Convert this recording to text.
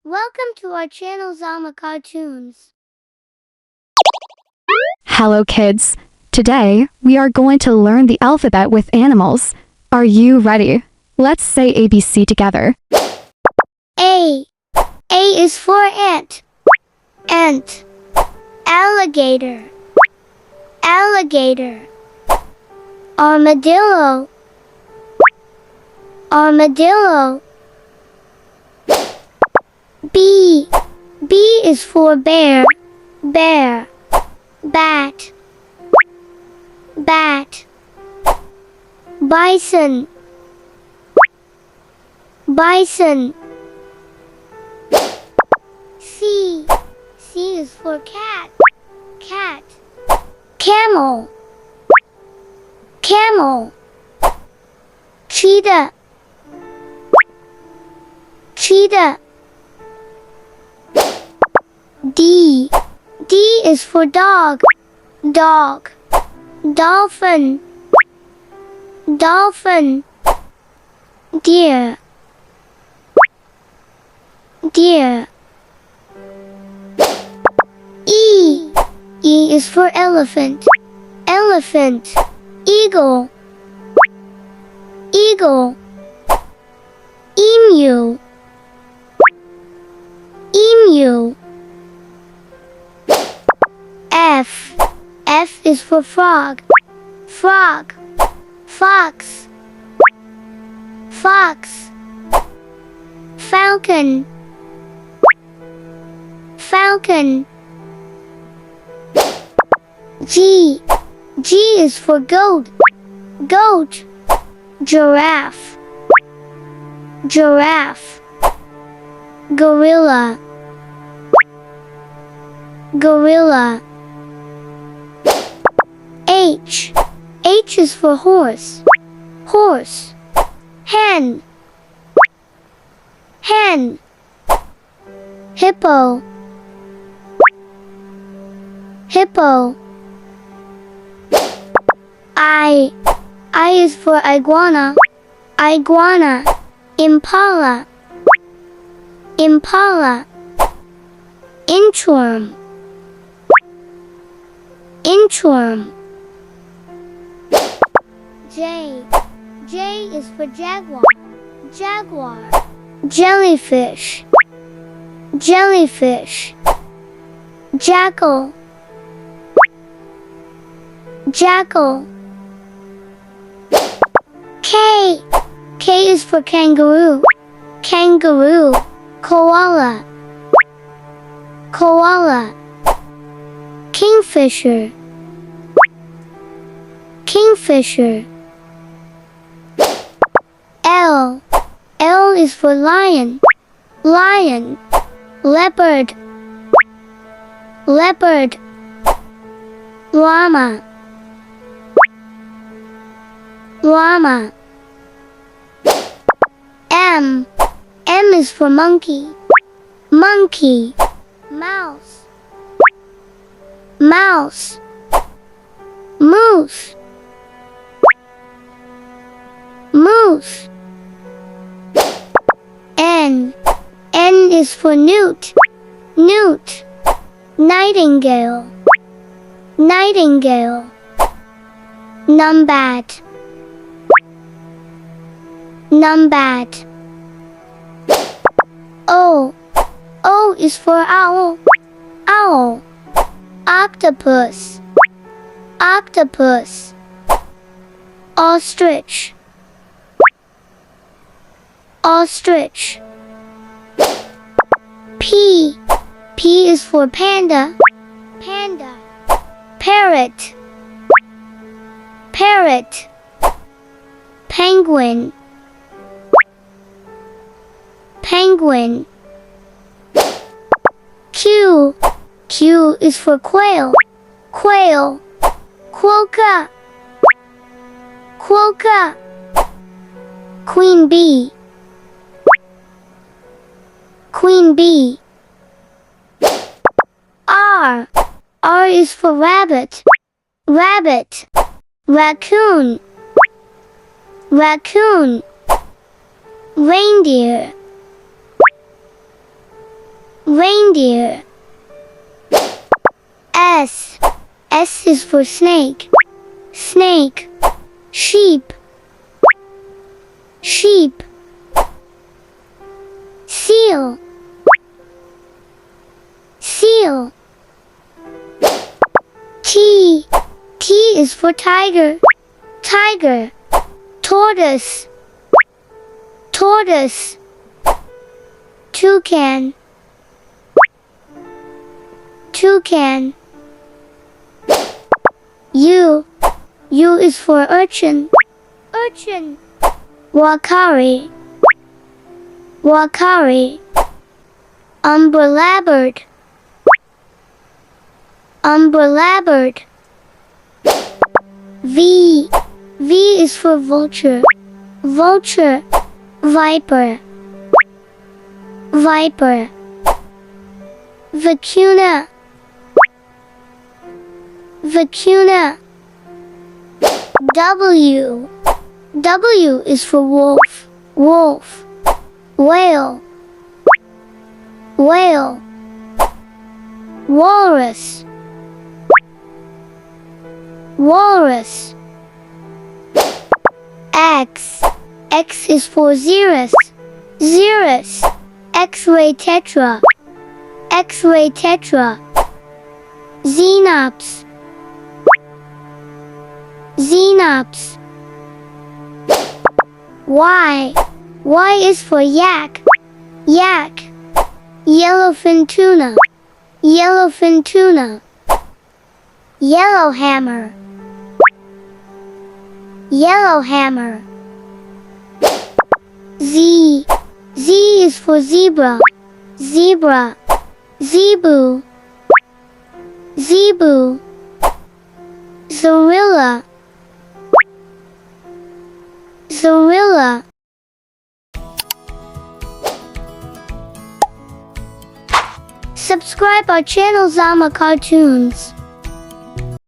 Welcome to our channel Zama Cartoons. Hello kids. Today, we are going to learn the alphabet with animals. Are you ready? Let's say ABC together. A. A is for ant. Ant. Alligator. Alligator. Armadillo. Armadillo. B. B is for bear. Bear. Bat. Bat. Bison. Bison. C. C is for cat. Cat. Camel. Camel. Cheetah. Cheetah. D. D is for dog. Dog. Dolphin. Dolphin. Deer. Deer. E. E is for elephant. Elephant. Eagle. Eagle. Emu. Emu. F. F is for frog. Frog. Fox. Fox. Falcon. Falcon. G. G is for goat. Goat. Giraffe. Giraffe. Gorilla. Gorilla. H. H is for horse. Horse. Hen. Hen. Hippo. Hippo. I. I is for iguana. Iguana. Impala. Impala. Inchworm. Inchworm. J. J is for jaguar. Jaguar. Jellyfish. Jellyfish. Jackal. Jackal. K. K is for kangaroo. Kangaroo. Koala. Koala. Kingfisher. Kingfisher. L. L is for lion. Lion. Leopard. Leopard. Llama. Llama. M. M is for monkey. Monkey. Mouse. Mouse. Moose. Moose. N. N is for newt. Newt. Nightingale. Nightingale. Numbat. Numbat. O. O is for owl. Owl. Octopus. Octopus. Ostrich. Ostrich. P. P is for panda. Panda. Parrot. Parrot. Penguin. Penguin. Q. Q is for quail. Quail. Quokka. Quokka. Queen bee. Queen bee. R. R is for rabbit. Rabbit. Raccoon. Raccoon. Reindeer. reindeer. S. S is for snake. Snake. Sheep. Sheep. Seal. Seal. T. T is for tiger. Tiger. Tortoise. Tortoise. Toucan. Toucan. U. U is for urchin. Urchin. Wakari. Wakari. Umbrella-bird. Umbrella-bird. V. V is for vulture. Vulture. Viper. Viper. Vicuna. Vicuna. W. W is for wolf. Wolf. Whale. Whale. Walrus. Walrus. X. X is for xerus. Xerus. X-ray tetra. X-ray tetra. Xenops. Xenops. Y. Y is for yak. Yak. Yellowfin tuna. Yellowfin tuna. Yellowhammer. Yellowhammer. Z. Z is for zebra. Zebra. Zebu. Zebu. Zorilla. Zorilla. Subscribe our channel Zama Cartoons.